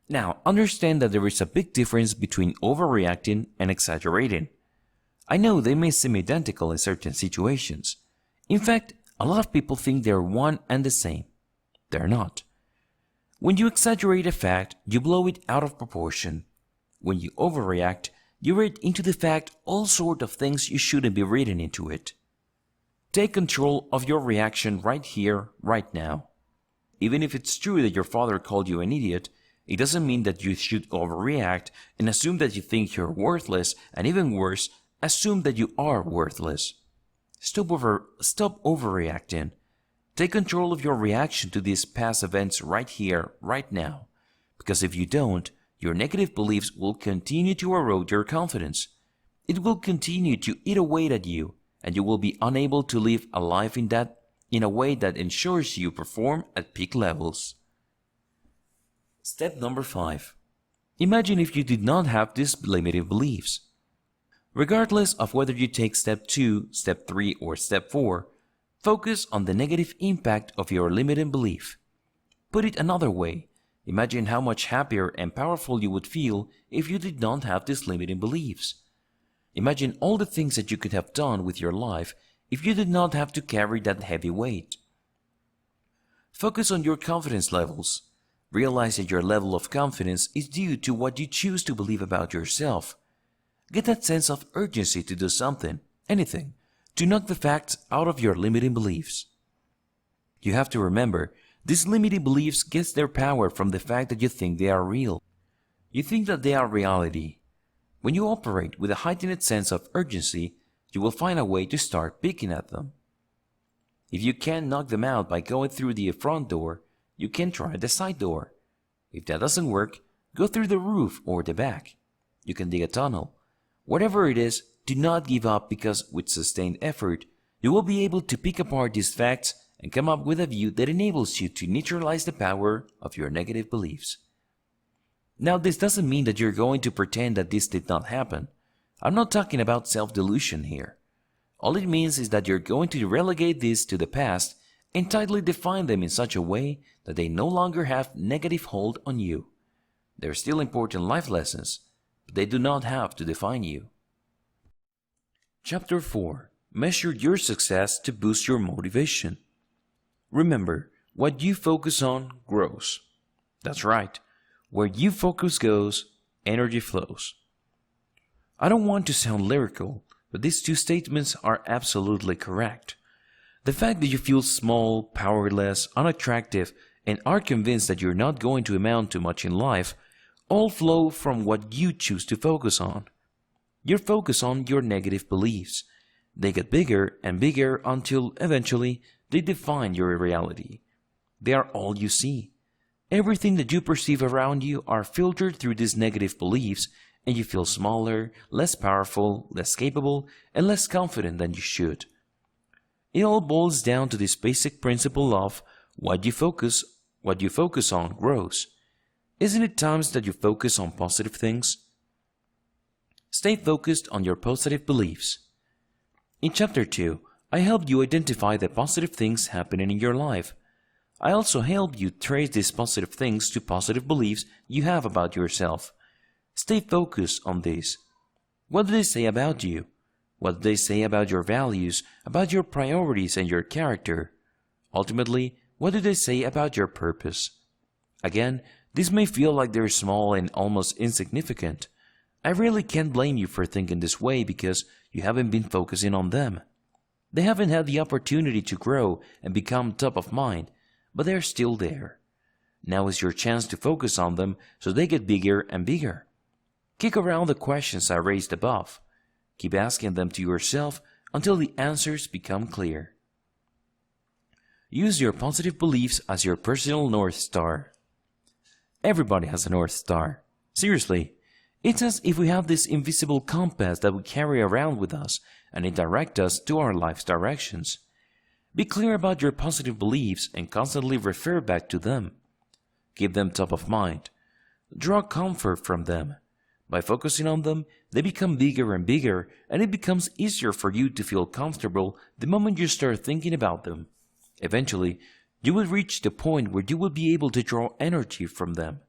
Now, understand that there is a big difference between overreacting and exaggerating. I know they may seem identical in certain situations, In fact, a lot of people think they're one and the same. They're not. When you exaggerate a fact, you blow it out of proportion. When you overreact, you read into the fact all sorts of things you shouldn't be reading into it. Take control of your reaction right here, right now. Even if it's true that your father called you an idiot, it doesn't mean that you should overreact and assume that you think you're worthless, and even worse, assume that you are worthless. Stop overreacting. Take control of your reaction to these past events right here, right now. Because if you don't, your negative beliefs will continue to erode your confidence. It will continue to eat away at you, and you will be unable to live a life in a way that ensures you perform at peak levels. Step number 5. Imagine if you did not have these limiting beliefs. Regardless of whether you take step 2, step 3, or step 4, focus on the negative impact of your limiting belief. Put it another way, imagine how much happier and powerful you would feel if you did not have these limiting beliefs. Imagine all the things that you could have done with your life if you did not have to carry that heavy weight. Focus on your confidence levels. Realize that your level of confidence is due to what you choose to believe about yourself. Get that sense of urgency to do something, anything, to knock the facts out of your limiting beliefs. You have to remember, these limiting beliefs get their power from the fact that you think they are real. You think that they are reality. When you operate with a heightened sense of urgency, you will find a way to start picking at them. If you can't knock them out by going through the front door, you can try the side door. If that doesn't work, go through the roof or the back. You can dig a tunnel. Whatever it is, do not give up, because with sustained effort, you will be able to pick apart these facts and come up with a view that enables you to neutralize the power of your negative beliefs. Now, this doesn't mean that you're going to pretend that this did not happen. I'm not talking about self-delusion here. All it means is that you're going to relegate this to the past and tightly define them in such a way that they no longer have negative hold on you. They're still important life lessons, but they do not have to define you. Chapter 4. Measure your success to boost your motivation. Remember, what you focus on grows. That's right. Where you focus goes, energy flows. I don't want to sound lyrical, but these two statements are absolutely correct. The fact that you feel small, powerless, unattractive, and are convinced that you're not going to amount to much in life all flow from what you choose to focus on. You focus on your negative beliefs. They get bigger and bigger until eventually they define your reality. They are all you see. Everything that you perceive around you are filtered through these negative beliefs, and you feel smaller, less powerful, less capable, and less confident than you should. It all boils down to this basic principle of what you focus on grows. Isn't it times that you focus on positive things? Stay focused on your positive beliefs. In Chapter 2, I helped you identify the positive things happening in your life. I also help you trace these positive things to positive beliefs you have about yourself. Stay focused on these. What do they say about you? What do they say about your values, about your priorities and your character? Ultimately, what do they say about your purpose? Again, this may feel like they're small and almost insignificant. I really can't blame you for thinking this way because you haven't been focusing on them. They haven't had the opportunity to grow and become top of mind, but they're still there. Now is your chance to focus on them so they get bigger and bigger. Kick around the questions I raised above. Keep asking them to yourself until the answers become clear. Use your positive beliefs as your personal North Star. Everybody has a North Star. Seriously, it's as if we have this invisible compass that we carry around with us, and it directs us to our life's directions. Be clear about your positive beliefs and constantly refer back to them. Keep them top of mind. Draw comfort from them. By focusing on them, they become bigger and bigger, and it becomes easier for you to feel comfortable the moment you start thinking about them. Eventually, you will reach the point where you will be able to draw energy from them.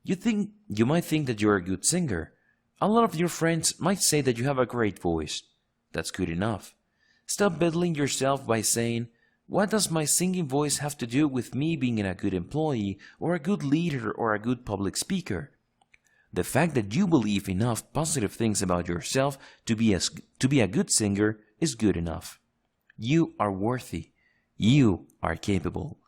You might think that you're a good singer. A lot of your friends might say that you have a great voice. That's good enough. Stop belittling yourself by saying, "What does my singing voice have to do with me being a good employee or a good leader or a good public speaker?" The fact that you believe enough positive things about yourself to be a good singer is good enough. You are worthy. You are capable.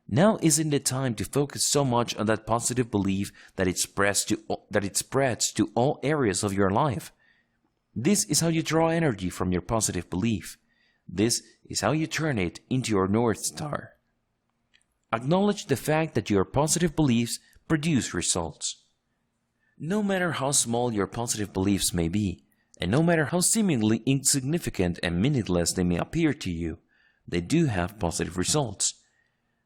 Now isn't the time to focus so much on that positive belief that it spreads to all areas of your life. This is how you draw energy from your positive belief. This is how you turn it into your North Star. Acknowledge the fact that your positive beliefs produce results. No matter how small your positive beliefs may be, and no matter how seemingly insignificant and meaningless they may appear to you, they do have positive results.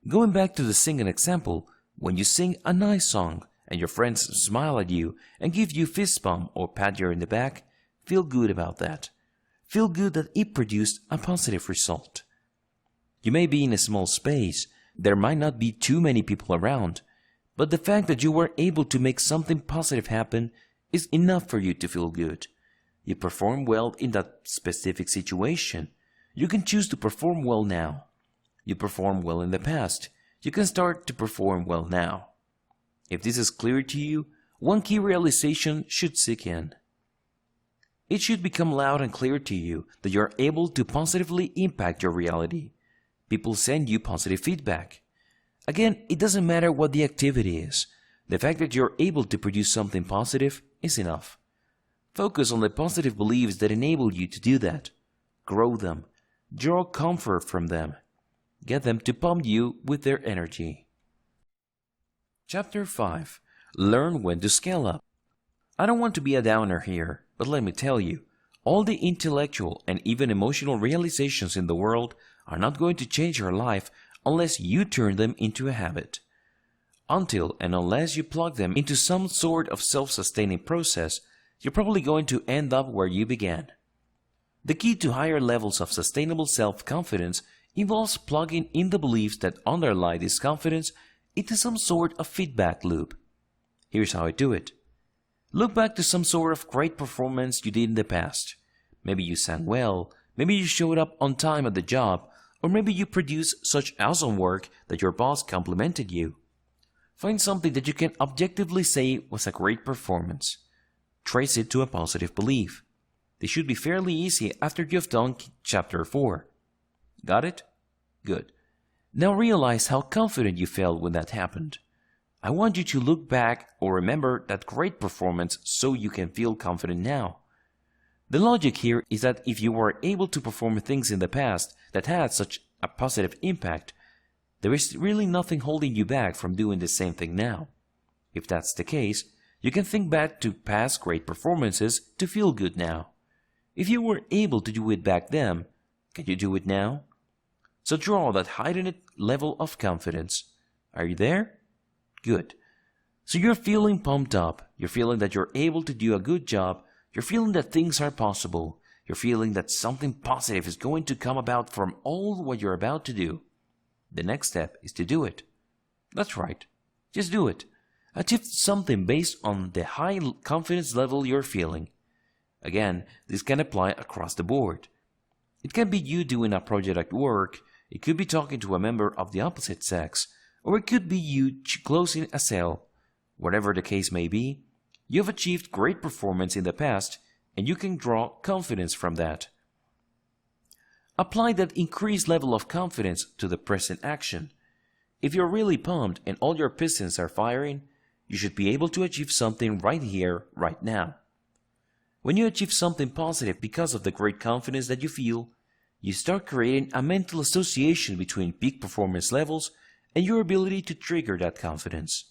Going back to the singing example, when you sing a nice song and your friends smile at you and give you fist bump or pat you in the back, feel good about that. Feel good that it produced a positive result. You may be in a small space, there might not be too many people around, but the fact that you were able to make something positive happen is enough for you to feel good. You perform well in that specific situation. You can choose to perform well now. You performed well in the past. You can start to perform well now. If this is clear to you, one key realization should sink in. It should become loud and clear to you that you are able to positively impact your reality. People send you positive feedback. Again, it doesn't matter what the activity is. The fact that you're able to produce something positive is enough. Focus on the positive beliefs that enable you to do that. Grow them. Draw comfort from them. Get them to pump you with their energy. Chapter 5. Learn when to scale up. I don't want to be a downer here, but let me tell you, all the intellectual and even emotional realizations in the world are not going to change your life unless you turn them into a habit. Until and unless you plug them into some sort of self-sustaining process, you're probably going to end up where you began. The key to higher levels of sustainable self-confidence involves plugging in the beliefs that underlie this confidence into some sort of feedback loop. Here's how I do it. Look back to some sort of great performance you did in the past. Maybe you sang well, maybe you showed up on time at the job, or maybe you produced such awesome work that your boss complimented you. Find something that you can objectively say was a great performance. Trace it to a positive belief. This should be fairly easy after you've done Chapter 4. Got it? Good. Now realize how confident you felt when that happened. I want you to look back or remember that great performance so you can feel confident now. The logic here is that if you were able to perform things in the past that had such a positive impact, there is really nothing holding you back from doing the same thing now. If that's the case, you can think back to past great performances to feel good now. If you were able to do it back then, can you do it now? So draw that heightened level of confidence. Are you there? Good. So you're feeling pumped up. You're feeling that you're able to do a good job. You're feeling that things are possible. You're feeling that something positive is going to come about from all what you're about to do. The next step is to do it. That's right. Just do it. Achieve something based on the high confidence level you're feeling. Again, this can apply across the board. It can be you doing a project at work, it could be talking to a member of the opposite sex, or it could be you closing a sale. Whatever the case may be, you've achieved great performance in the past, and you can draw confidence from that. Apply that increased level of confidence to the present action. If you're really pumped and all your pistons are firing, you should be able to achieve something right here, right now. When you achieve something positive because of the great confidence that you feel, you start creating a mental association between peak performance levels and your ability to trigger that confidence.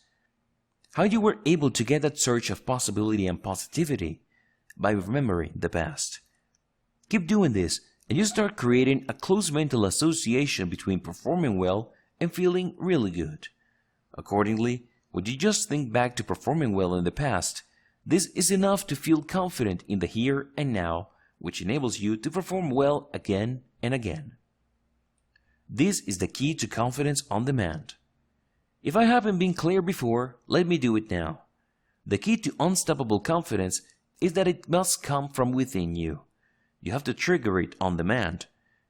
How you were able to get that surge of possibility and positivity? By remembering the past. Keep doing this and you start creating a close mental association between performing well and feeling really good. Accordingly, when you just think back to performing well in the past, this is enough to feel confident in the here and now, which enables you to perform well again and again. This is the key to confidence on demand. If I haven't been clear before, let me do it now. The key to unstoppable confidence is that it must come from within you. You have to trigger it on demand.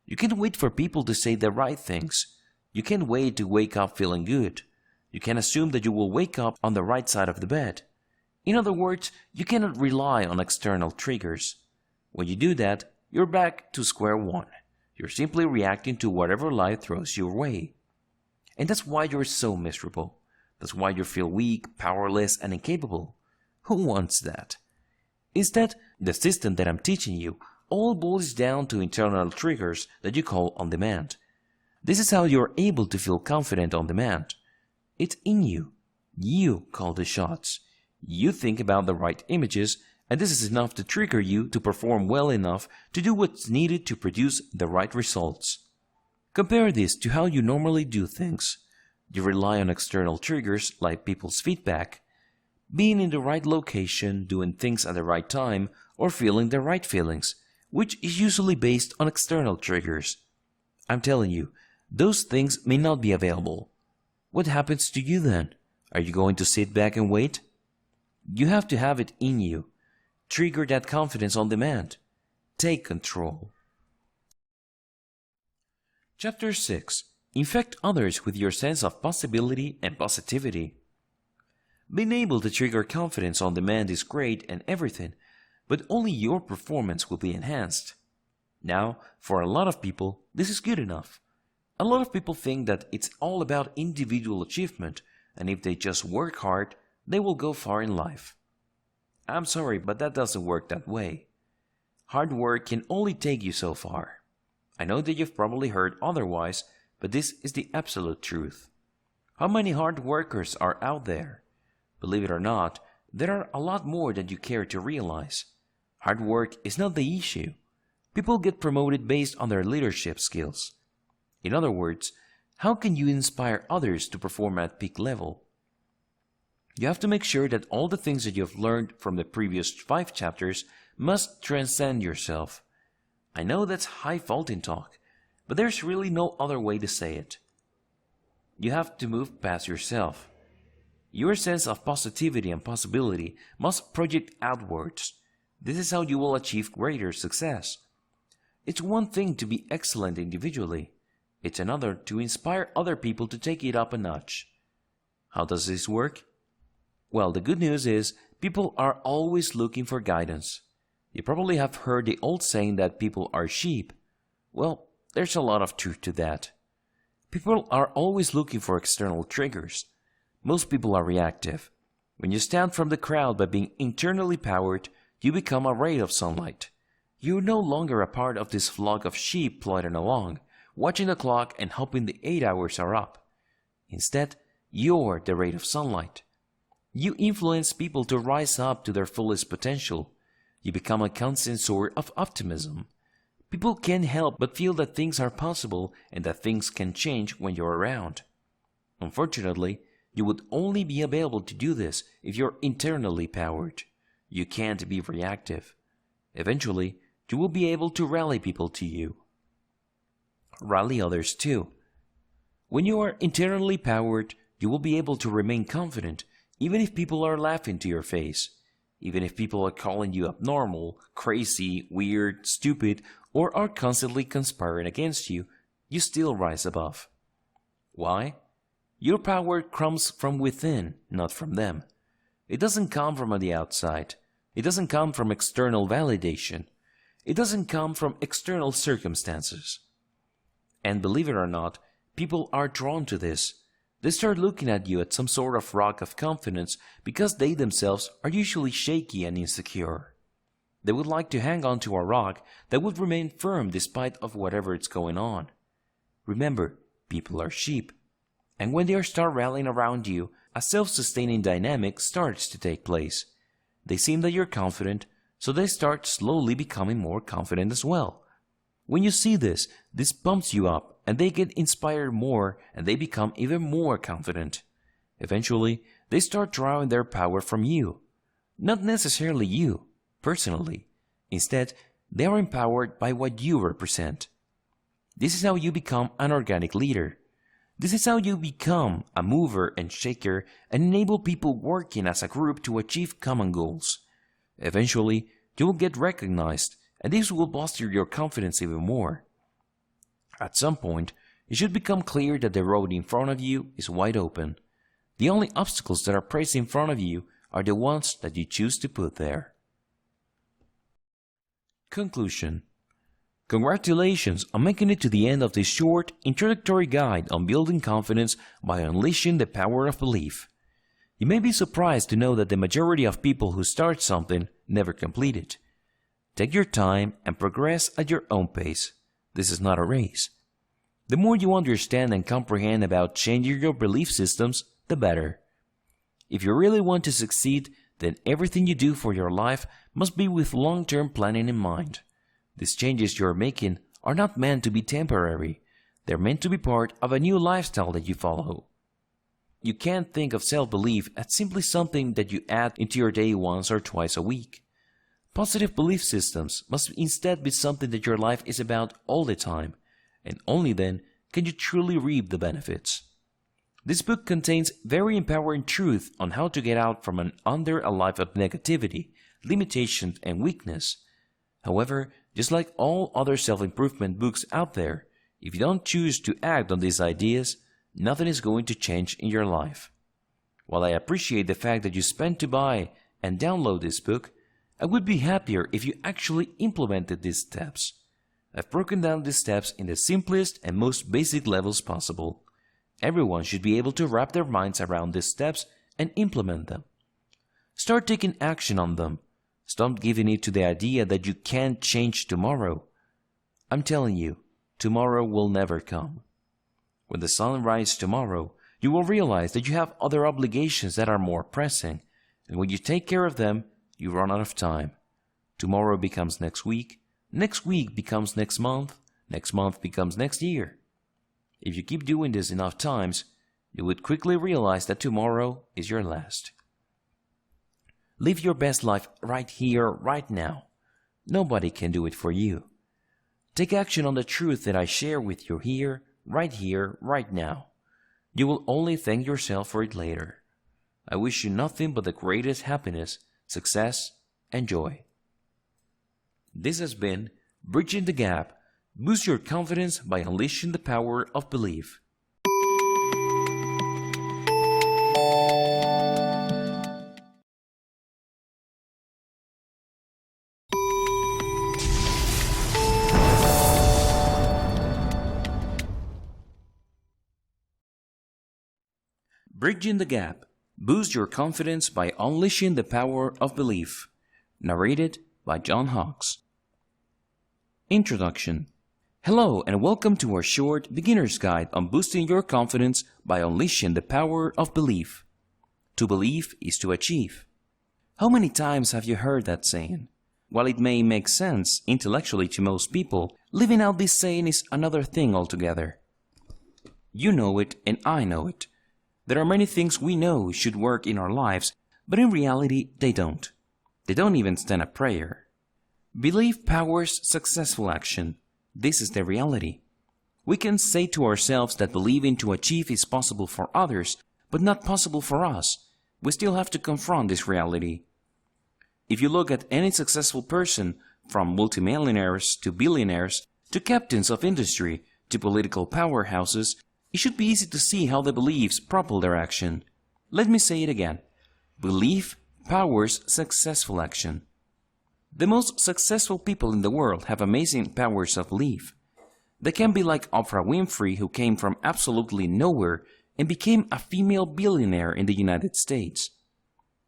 You can't wait for people to say the right things. You can't wait to wake up feeling good. You can't assume that you will wake up on the right side of the bed. In other words, you cannot rely on external triggers. When you do that, you're back to square one. You're simply reacting to whatever life throws your way. And that's why you're so miserable. That's why you feel weak, powerless, and incapable. Who wants that? Instead, the system that I'm teaching you all boils down to internal triggers that you call on demand. This is how you're able to feel confident on demand. It's in you. You call the shots. You think about the right images, and this is enough to trigger you to perform well enough to do what's needed to produce the right results. Compare this to how you normally do things. You rely on external triggers like people's feedback, being in the right location, doing things at the right time, or feeling the right feelings, which is usually based on external triggers. I'm telling you, those things may not be available. What happens to you then? Are you going to sit back and wait? You have to have it in you. Trigger that confidence on demand. Take control. Chapter 6. Infect others with your sense of possibility and positivity. Being able to trigger confidence on demand is great and everything, but only your performance will be enhanced. Now, for a lot of people, this is good enough. A lot of people think that it's all about individual achievement, and if they just work hard, they will go far in life. I'm sorry, but that doesn't work that way. Hard work can only take you so far. I know that you've probably heard otherwise, but this is the absolute truth. How many hard workers are out there? Believe it or not, there are a lot more than you care to realize. Hard work is not the issue. People get promoted based on their leadership skills. In other words, how can you inspire others to perform at peak level? You have to make sure that all the things that you have learned from the previous 5 chapters must transcend yourself. I know that's high-faulting talk, but there's really no other way to say it. You have to move past yourself. Your sense of positivity and possibility must project outwards. This is how you will achieve greater success. It's one thing to be excellent individually. It's another to inspire other people to take it up a notch. How does this work? Well, the good news is people are always looking for guidance. You probably have heard the old saying that people are sheep. Well, there's a lot of truth to that. People are always looking for external triggers. Most people are reactive. When you stand from the crowd by being internally powered, you become a ray of sunlight. You're no longer a part of this flock of sheep plodding along, watching the clock and hoping the 8 hours are up. Instead, you're the ray of sunlight. You influence people to rise up to their fullest potential. You become a constant source of optimism. People can't help but feel that things are possible and that things can change when you're around. Unfortunately, you would only be able to do this if you're internally powered. You can't be reactive. Eventually, you will be able to rally people to you. Rally others too. When you are internally powered, you will be able to remain confident even if people are laughing to your face. Even if people are calling you abnormal, crazy, weird, stupid, or are constantly conspiring against you, you still rise above. Why? Your power comes from within, not from them. It doesn't come from the outside. It doesn't come from external validation. It doesn't come from external circumstances. And believe it or not, people are drawn to this. They start looking at you at some sort of rock of confidence because they themselves are usually shaky and insecure. They would like to hang on to a rock that would remain firm despite of whatever is going on. Remember, people are sheep. And when they start rallying around you, a self-sustaining dynamic starts to take place. They see that you're confident, so they start slowly becoming more confident as well. When you see this pumps you up, and they get inspired more, and they become even more confident. Eventually, they start drawing their power from you. Not necessarily you, personally. Instead, they are empowered by what you represent. This is how you become an organic leader. This is how you become a mover and shaker and enable people working as a group to achieve common goals. Eventually, you will get recognized, and this will bolster your confidence even more. At some point, it should become clear that the road in front of you is wide open. The only obstacles that are placed in front of you are the ones that you choose to put there. Conclusion. Congratulations on making it to the end of this short, introductory guide on building confidence by unleashing the power of belief. You may be surprised to know that the majority of people who start something never complete it. Take your time and progress at your own pace. This is not a race. The more you understand and comprehend about changing your belief systems, the better. If you really want to succeed, then everything you do for your life must be with long-term planning in mind. These changes you are making are not meant to be temporary. They're meant to be part of a new lifestyle that you follow. You can't think of self-belief as simply something that you add into your day once or twice a week. Positive belief systems must instead be something that your life is about all the time, and only then can you truly reap the benefits. This book contains very empowering truth on how to get out from under a life of negativity, limitations, and weakness. However, just like all other self-improvement books out there, if you don't choose to act on these ideas, nothing is going to change in your life. While I appreciate the fact that you spent to buy and download this book, I would be happier if you actually implemented these steps. I've broken down these steps in the simplest and most basic levels possible. Everyone should be able to wrap their minds around these steps and implement them. Start taking action on them. Stop giving it to the idea that you can't change tomorrow. I'm telling you, tomorrow will never come. When the sun rises tomorrow, you will realize that you have other obligations that are more pressing, and when you take care of them, you run out of time. Tomorrow becomes next week becomes next month becomes next year. If you keep doing this enough times, you would quickly realize that tomorrow is your last. Live your best life right here, right now. Nobody can do it for you. Take action on the truth that I share with you here, right now. You will only thank yourself for it later. I wish you nothing but the greatest happiness, success, and joy. This has been Bridging the Gap. Boost your confidence by unleashing the power of belief. Bridging the Gap. Boost your confidence by unleashing the power of belief. Narrated by John Hawkes. Introduction. Hello and welcome to our short beginner's guide on boosting your confidence by unleashing the power of belief. To believe is to achieve. How many times have you heard that saying? While it may make sense intellectually to most people, living out this saying is another thing altogether. You know it and I know it. There are many things we know should work in our lives, but in reality they don't. They don't even stand a prayer. Belief powers successful action. This is the reality. We can say to ourselves that believing to achieve is possible for others, but not possible for us. We still have to confront this reality. If you look at any successful person, from multimillionaires to billionaires, to captains of industry, to political powerhouses, it should be easy to see how the beliefs propel their action. Let me say it again. Belief powers successful action. The most successful people in the world have amazing powers of belief. They can be like Oprah Winfrey, who came from absolutely nowhere and became a female billionaire in the United States.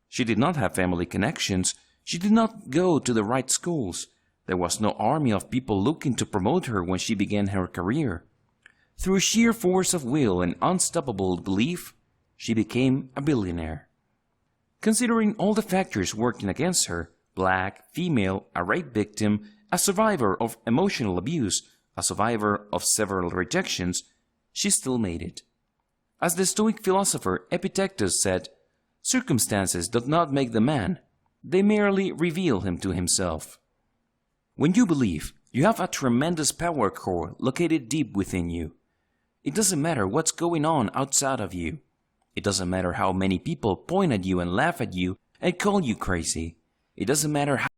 She did not have family connections. She did not go to the right schools. There was no army of people looking to promote her when she began her career. Through sheer force of will and unstoppable belief, she became a billionaire. Considering all the factors working against her, black, female, a rape victim, a survivor of emotional abuse, a survivor of several rejections, she still made it. As the Stoic philosopher Epictetus said, "Circumstances do not make the man, they merely reveal him to himself." When you believe, you have a tremendous power core located deep within you. It doesn't matter what's going on outside of you. It doesn't matter how many people point at you and laugh at you and call you crazy. It doesn't matter how